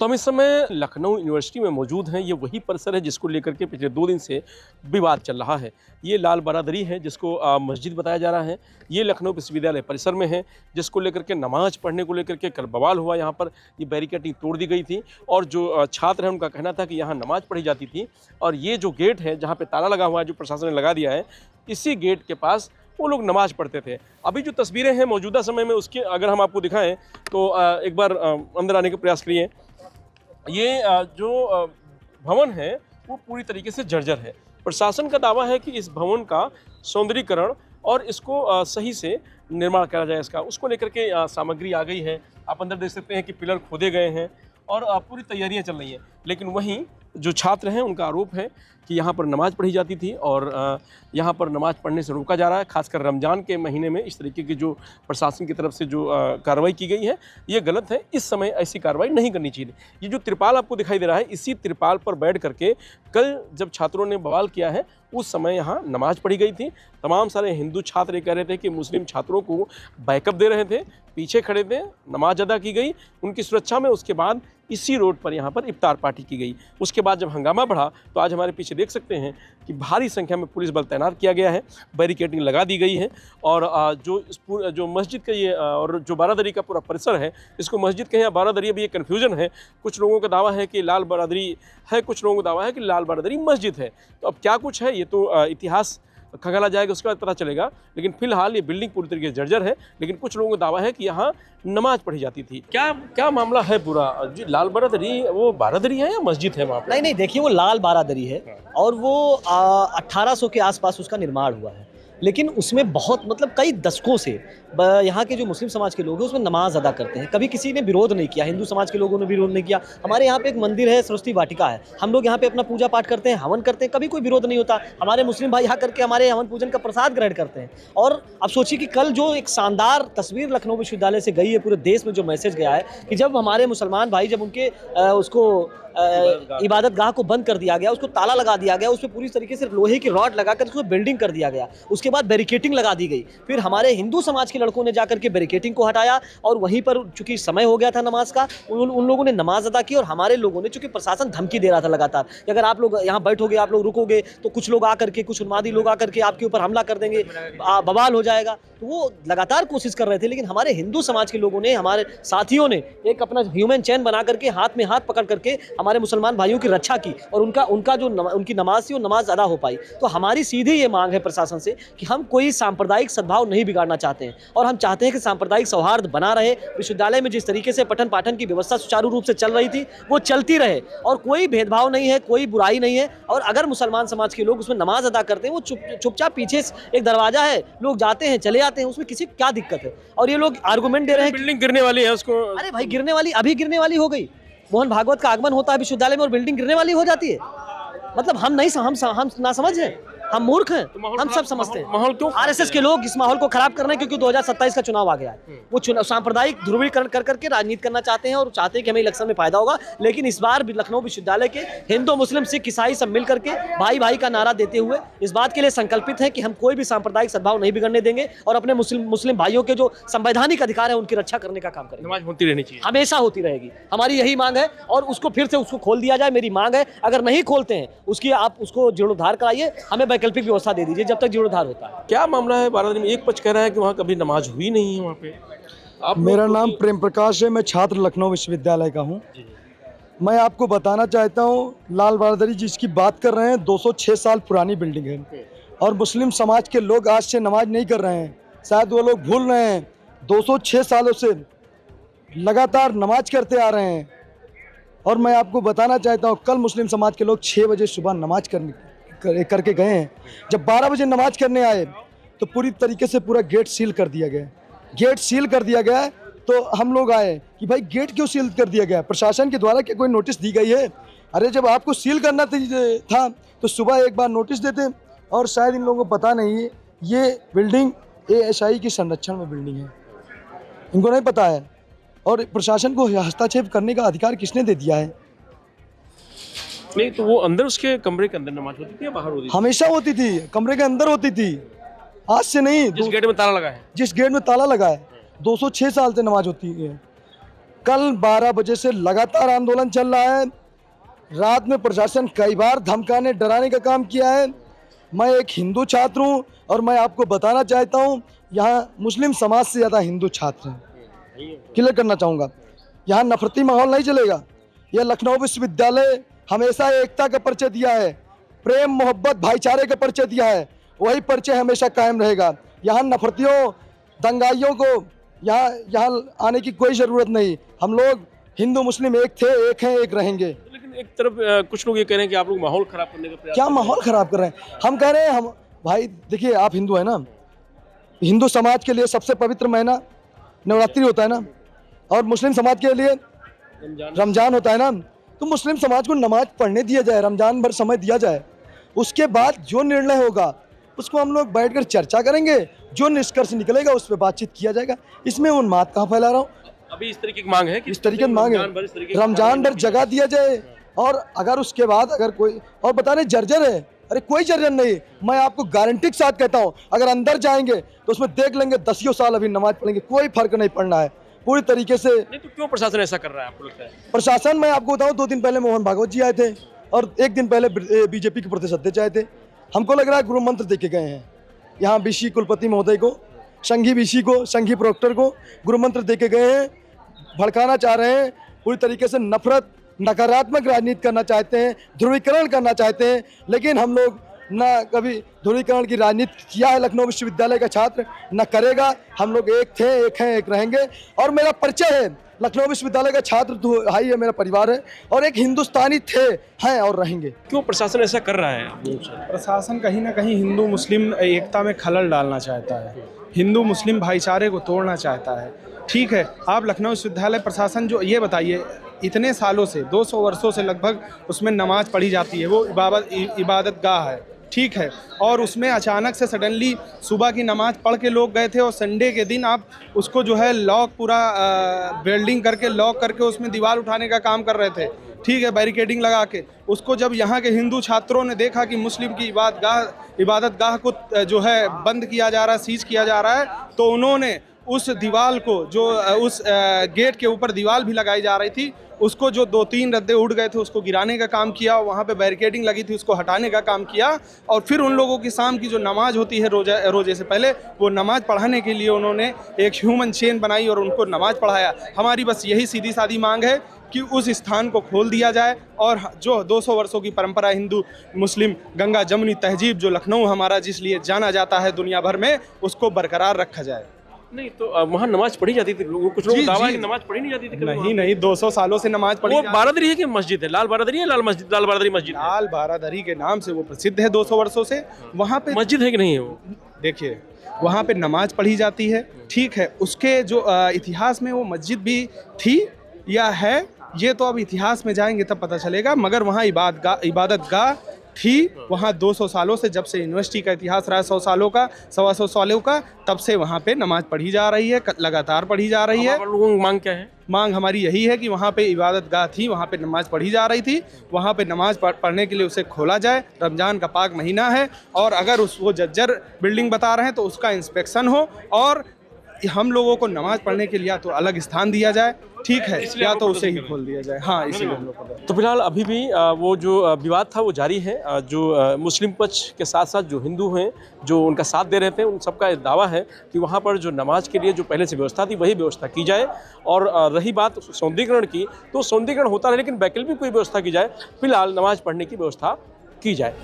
तो हम इस समय लखनऊ यूनिवर्सिटी में मौजूद हैं। ये वही परिसर है जिसको लेकर के पिछले 2 दिन से विवाद चल रहा है। ये लाल बारादरी है जिसको मस्जिद बताया जा रहा है। ये लखनऊ विश्वविद्यालय परिसर में है जिसको लेकर के नमाज पढ़ने को लेकर के कल बवाल हुआ। यहाँ पर ये बैरिकेडिंग तोड़ दी गई थी और जो छात्र हैं उनका कहना था कि यहाँ नमाज पढ़ी जाती थी और ये जो गेट है जहाँ पर ताला लगा हुआ है, जो प्रशासन ने लगा दिया है, इसी गेट के पास वो लोग नमाज पढ़ते थे। अभी जो तस्वीरें हैं मौजूदा समय में उसके अगर हम आपको दिखाएं तो एक बार अंदर आने का प्रयास करिए। ये जो भवन है वो पूरी तरीके से जर्जर है। प्रशासन का दावा है कि इस भवन का सौंदर्यीकरण और इसको सही से निर्माण करा जाए, इसका उसको लेकर के सामग्री आ गई है। आप अंदर देख सकते हैं कि पिलर खोदे गए हैं और पूरी तैयारियां चल रही हैं। लेकिन वहीं जो छात्र हैं उनका आरोप है कि यहाँ पर नमाज पढ़ी जाती थी और यहाँ पर नमाज पढ़ने से रोका जा रहा है। खासकर रमज़ान के महीने में इस तरीके की जो प्रशासन की तरफ से जो कार्रवाई की गई है ये गलत है। इस समय ऐसी कार्रवाई नहीं करनी चाहिए। ये जो त्रिपाल आपको दिखाई दे रहा है, इसी त्रिपाल पर बैठ करके कल जब छात्रों ने बवाल किया है उस समय यहाँ नमाज पढ़ी गई थी। तमाम सारे हिंदू छात्र ये कह रहे थे कि मुस्लिम छात्रों को बैकअप दे रहे थे, पीछे खड़े थे, नमाज अदा की गई उनकी सुरक्षा में। उसके बाद इसी रोड पर यहाँ पर इफ्तार पार्टी की गई। उसके बाद जब हंगामा बढ़ा तो आज हमारे पीछे देख सकते हैं कि भारी संख्या में पुलिस बल तैनात किया गया है, बैरिकेडिंग लगा दी गई है और जो मस्जिद का ये और जो बारादरी का पूरा परिसर है, इसको मस्जिद कहें या बारादरी, अभी ये कन्फ्यूजन है। कुछ लोगों का दावा है कि लाल बारादरी है, कुछ लोगों का दावा है कि लाल बारादरी मस्जिद है। तो अब क्या कुछ है ये तो इतिहास खंगाला जाएगा, उसके बाद पता चलेगा। लेकिन फिलहाल ये बिल्डिंग पूरी तरीके से जर्जर है। लेकिन कुछ लोगों का दावा है कि यहाँ नमाज पढ़ी जाती थी। क्या मामला है पूरा जी? लाल बारादरी वो बारादरी है या मस्जिद है वहाँ पर? नहीं, देखिए वो लाल बारादरी है और वो 1800 के आसपास उसका निर्माण हुआ है। लेकिन उसमें बहुत कई दशकों से यहाँ के जो मुस्लिम समाज के लोग हैं उसमें नमाज अदा करते हैं। कभी किसी ने विरोध नहीं किया, हिंदू समाज के लोगों ने विरोध नहीं किया। हमारे यहाँ पे एक मंदिर है, सरस्वती वाटिका है, हम लोग यहाँ पे अपना पूजा पाठ करते हैं, हवन करते हैं, कभी कोई विरोध नहीं होता। हमारे मुस्लिम भाई यहाँ करके हमारे हवन पूजन का प्रसाद ग्रहण करते हैं। और अब सोचिए कि कल जो एक शानदार तस्वीर लखनऊ विश्वविद्यालय से गई है, पूरे देश में जो मैसेज गया है कि जब हमारे मुसलमान भाई जब उनके उसको इबादत गाह को बंद कर दिया गया, उसको ताला लगा दिया गया, उसमें पूरी तरीके से लोहे की रॉड लगाकर उसको बिल्डिंग कर दिया गया, उसके बाद बैरिकेडिंग लगा दी गई। फिर हमारे हिंदू समाज के लड़कों ने जाकर के बैरिकेडिंग को हटाया और वहीं पर चूंकि समय हो गया था नमाज का, उन लोगों ने नमाज अदा की। और हमारे लोगों ने, चूंकि प्रशासन धमकी दे रहा था लगातार कि अगर आप लोग यहाँ बैठोगे, आप लोग रुकोगे तो कुछ लोग आकर के, कुछ उन्मादी लोग आकर के आपके ऊपर हमला कर देंगे, बवाल हो जाएगा, तो वो लगातार कोशिश कर रहे थे। लेकिन हमारे हिंदू समाज के लोगों ने, हमारे साथियों ने एक अपना ह्यूमन चैन बना करके हाथ में हाथ पकड़ करके हमारे मुसलमान भाइयों की रक्षा की और उनका जो उनकी नमाज थी वो नमाज अदा हो पाई। तो हमारी सीधी ये मांग है प्रशासन से कि हम कोई सांप्रदायिक सद्भाव नहीं बिगाड़ना चाहते हैं और हम चाहते हैं कि सांप्रदायिक सौहार्द बना रहे। विश्वविद्यालय में जिस तरीके से पठन पाठन की व्यवस्था सुचारू रूप से चल रही थी वो चलती रहे और कोई भेदभाव नहीं है, कोई बुराई नहीं है। और अगर मुसलमान समाज के लोग उसमें नमाज अदा करते हैं, वो चुपचाप पीछे एक दरवाजा है, लोग जाते हैं चले आते हैं, उसमें किसी क्या दिक्कत है? और ये लोग आर्गुमेंट दे रहे हैं बिल्डिंग गिरने वाली है उसको। अरे भाई गिरने वाली, अभी गिरने वाली हो गई। मोहन भागवत का आगमन होता है विश्वविद्यालय में और बिल्डिंग गिरने वाली हो जाती है। हम ना समझ हैं, हम मूर्ख हैं, हम सब समझते हैं। माहौल क्यों? आरएसएस के लोग इस माहौल को खराब कर रहे हैं क्योंकि 2027 का चुनाव आ गया है। वो सांप्रदायिक ध्रुवीकरण कर करके राजनीति करना चाहते हैं और चाहते हैं कि हमें इलेक्शन में फायदा होगा। लेकिन इस बार लखनऊ विश्वविद्यालय के हिंदू मुस्लिम सिख ईसाई सब मिल करके भाई भाई का नारा देते हुए इस बात के लिए संकल्पित है कि हम कोई भी सांप्रदायिक सद्भाव नहीं बिगड़ने देंगे और अपने मुस्लिम भाइयों के जो संवैधानिक अधिकार है उनकी रक्षा करने का काम करेंगे। नमाज होती रहनी चाहिए, हमेशा होती रहेगी, हमारी यही मांग है। और उसको फिर से उसको खोल दिया जाए, मेरी मांग है। अगर नहीं खोलते हैं उसकी आप उसको जीर्णोद्धार कराइए, हमें वैकल्पिक व्यवस्था दे दीजिए जब तक जीर्णोद्धार होता है। क्या मामला है बारादरी में? एक पक्ष कह रहा है कि वहाँ कभी नमाज हुई नहीं है वहाँ पे। मेरा नाम प्रेम प्रकाश है, मैं छात्र लखनऊ विश्वविद्यालय का हूँ। मैं आपको बताना चाहता हूँ, लाल बारादरी जिसकी बात कर रहे हैं 206 साल पुरानी बिल्डिंग है और मुस्लिम समाज के लोग आज से नमाज नहीं कर रहे हैं। शायद वो लोग भूल रहे हैं, 206 सालों से लगातार नमाज करते आ रहे हैं। और मैं आपको बताना चाहता हूँ, कल मुस्लिम समाज के लोग 6 बजे सुबह नमाज करके गए हैं। जब 12 बजे नमाज करने आए तो पूरी तरीके से पूरा गेट सील कर दिया गया। गेट सील कर दिया गया तो हम लोग आए कि भाई गेट क्यों सील कर दिया गया, प्रशासन के द्वारा क्या कोई नोटिस दी गई है? अरे जब आपको सील करना था तो सुबह एक बार नोटिस देते। और शायद इन लोगों को पता नहीं, ये बिल्डिंग ASI की संरक्षण में बिल्डिंग है, इनको नहीं पता है। और प्रशासन को हस्तक्षेप करने का अधिकार किसने दे दिया है? नहीं तो वो अंदर उसके कमरे के अंदर नमाज होती थी या बाहर होती थी? हमेशा होती थी, कमरे के अंदर होती थी, आज से नहीं। जिस गेट में ताला लगा है, जिस गेट में ताला लगा है 206 साल से नमाज होती है। कल 12 बजे से लगातार आंदोलन चल रहा है। रात में प्रशासन कई बार धमकाने डराने का काम किया है। मैं एक हिंदू छात्र हूँ और मैं आपको बताना चाहता हूँ यहाँ मुस्लिम समाज से ज़्यादा हिंदू छात्र हैं। क्लियर करना चाहूँगा, यहाँ नफरती माहौल नहीं चलेगा। यह लखनऊ विश्वविद्यालय हमेशा एकता का परिचय दिया है, प्रेम मोहब्बत भाईचारे का परिचय दिया है, वही परिचय हमेशा कायम रहेगा। यहाँ नफरतियों दंगाइयों को यहाँ आने की कोई ज़रूरत नहीं। हम लोग हिंदू मुस्लिम एक थे, एक हैं, एक रहेंगे। लेकिन एक तरफ कुछ लोग ये कह रहे हैं कि आप लोग माहौल खराब करने का प्रयास क्या माहौल खराब कर रहे हैं? हम कह रहे हैं, हम भाई देखिए, आप हिंदू है ना, हिंदू समाज के लिए सबसे पवित्र महीना नवरात्रि होता है ना, और मुस्लिम समाज के लिए रमजान होता है ना। तो मुस्लिम समाज को नमाज पढ़ने दिया जाए, रमजान भर समय दिया जाए, उसके बाद जो निर्णय होगा उसको हम लोग बैठकर चर्चा करेंगे, जो निष्कर्ष निकलेगा उस पर बातचीत किया जाएगा। इसमें उन्माद कहाँ फैला रहा हूँ? अभी इस तरीके की मांग है कि इस तरीके की मांग है, रमजान भर जगह दिया जाए, और अगर उसके बाद अगर कोई और बता रहे जर्जर है, अरे कोई जर्जर नहीं। मैं आपको गारंटी के साथ कहता हूँ, अगर अंदर जाएंगे तो उसमें देख लेंगे 10 साल अभी नमाज पढ़ेंगे, कोई फर्क नहीं पड़ना है पूरी तरीके से। नहीं तो क्यों प्रशासन ऐसा कर रहा है आपको लगता है? प्रशासन, मैं आपको बताऊं, 2 दिन पहले मोहन भागवत जी आए थे और 1 दिन पहले बीजेपी के प्रदेश अध्यक्ष आए थे। हमको लग रहा है गुरु मंत्र दे के गए हैं यहाँ बीसी कुलपति महोदय को, संघी बीसी को, संघी प्रोक्टर को गुरु मंत्र दे के गए हैं। भड़काना चाह रहे हैं, पूरी तरीके से नफरत, नकारात्मक राजनीति करना चाहते हैं, ध्रुवीकरण करना चाहते हैं। लेकिन हम लोग ना कभी ध्रुवीकरण की राजनीति किया है, लखनऊ विश्वविद्यालय का छात्र न करेगा। हम लोग एक थे, एक हैं, एक रहेंगे। और मेरा परिचय है, लखनऊ विश्वविद्यालय का छात्र तो हाई है, मेरा परिवार है, और एक हिंदुस्तानी थे, हैं और रहेंगे। क्यों प्रशासन ऐसा कर रहा है आप लोगों से? प्रशासन कहीं ना कहीं हिंदू मुस्लिम एकता में खलल डालना चाहता है, हिंदू मुस्लिम भाईचारे को तोड़ना चाहता है। ठीक है, आप लखनऊ विश्वविद्यालय प्रशासन जो ये बताइए, इतने सालों से 200 वर्षों से लगभग उसमें नमाज पढ़ी जाती है, वो इबादत गाह है, ठीक है, और उसमें अचानक से सडनली सुबह की नमाज पढ़ के लोग गए थे, और संडे के दिन आप उसको जो है लॉक पूरा वेल्डिंग करके लॉक करके उसमें दीवार उठाने का काम कर रहे थे, ठीक है, बैरिकेडिंग लगा के। उसको जब यहाँ के हिंदू छात्रों ने देखा कि मुस्लिम की इबादत गाह को जो है बंद किया जा रहा है, सीज किया जा रहा है, तो उन्होंने उस दीवार को, जो उस गेट के ऊपर दीवार भी लगाई जा रही थी, उसको जो 2-3 रद्दे उड़ गए थे उसको गिराने का काम किया, वहाँ पे बैरिकेडिंग लगी थी उसको हटाने का काम किया, और फिर उन लोगों की शाम की जो नमाज होती है रोजे से पहले, वो नमाज पढ़ाने के लिए उन्होंने एक ह्यूमन चेन बनाई और उनको नमाज पढ़ाया। हमारी बस यही सीधी सादी मांग है कि उस स्थान को खोल दिया जाए, और जो 200 वर्षों की परंपरा हिंदू मुस्लिम गंगा जमुनी तहजीब जो लखनऊ हमारा जिस लिए जाना जाता है दुनिया भर में, उसको बरकरार रखा जाए। नहीं तो वहाँ नमाज पढ़ी जाती थी, कुछ लोग दावा है कि नमाज पढ़ी नहीं जाती थी। नहीं, 200 सालों से नमाज पढ़ी। वो बारादरी है कि मस्जिद है? लाल बारादरी है, लाल बारादरी मस्जिद? लाल बारादरी के नाम से वो प्रसिद्ध है 200 वर्षों से। वहाँ पे मस्जिद है कि नहीं है वो? देखिए, वहाँ पे नमाज पढ़ी जाती है, ठीक है, उसके जो इतिहास में वो मस्जिद भी थी या है, ये तो अब इतिहास में जाएंगे तब पता चलेगा, मगर वहाँ इबादत गाह थी। वहाँ 200 सालों से, जब से यूनिवर्सिटी का इतिहास रहा है 100 सालों का, 125 सालों का, तब से वहाँ पे नमाज पढ़ी जा रही है, लगातार पढ़ी जा रही है। लोगों की मांग क्या है? मांग हमारी यही है कि वहाँ पे इबादत गाह थी, वहाँ पे नमाज पढ़ी जा रही थी, वहाँ पे नमाज पढ़ने के लिए उसे खोला जाए। रमज़ान का पाक महीना है, और अगर वो जर्जर बिल्डिंग बता रहे हैं तो उसका इंस्पेक्शन हो, और हम लोगों को नमाज पढ़ने के लिए या तो अलग स्थान दिया जाए, ठीक है, या तो उसे ही खोल दिया जाए। हाँ, इसीलिए हम लोग। तो फिलहाल अभी भी वो जो विवाद था वो जारी है। जो मुस्लिम पक्ष के साथ साथ जो हिंदू हैं, जो उनका साथ दे रहे थे, उन सबका दावा है कि वहाँ पर जो नमाज के लिए जो पहले से व्यवस्था थी वही व्यवस्था की जाए। और रही बात सौंदर्यीकरण की, तो सौंदर्यीकरण होता रहे, लेकिन वैकल्पिक कोई व्यवस्था की जाए। फिलहाल नमाज पढ़ने की व्यवस्था की जाए।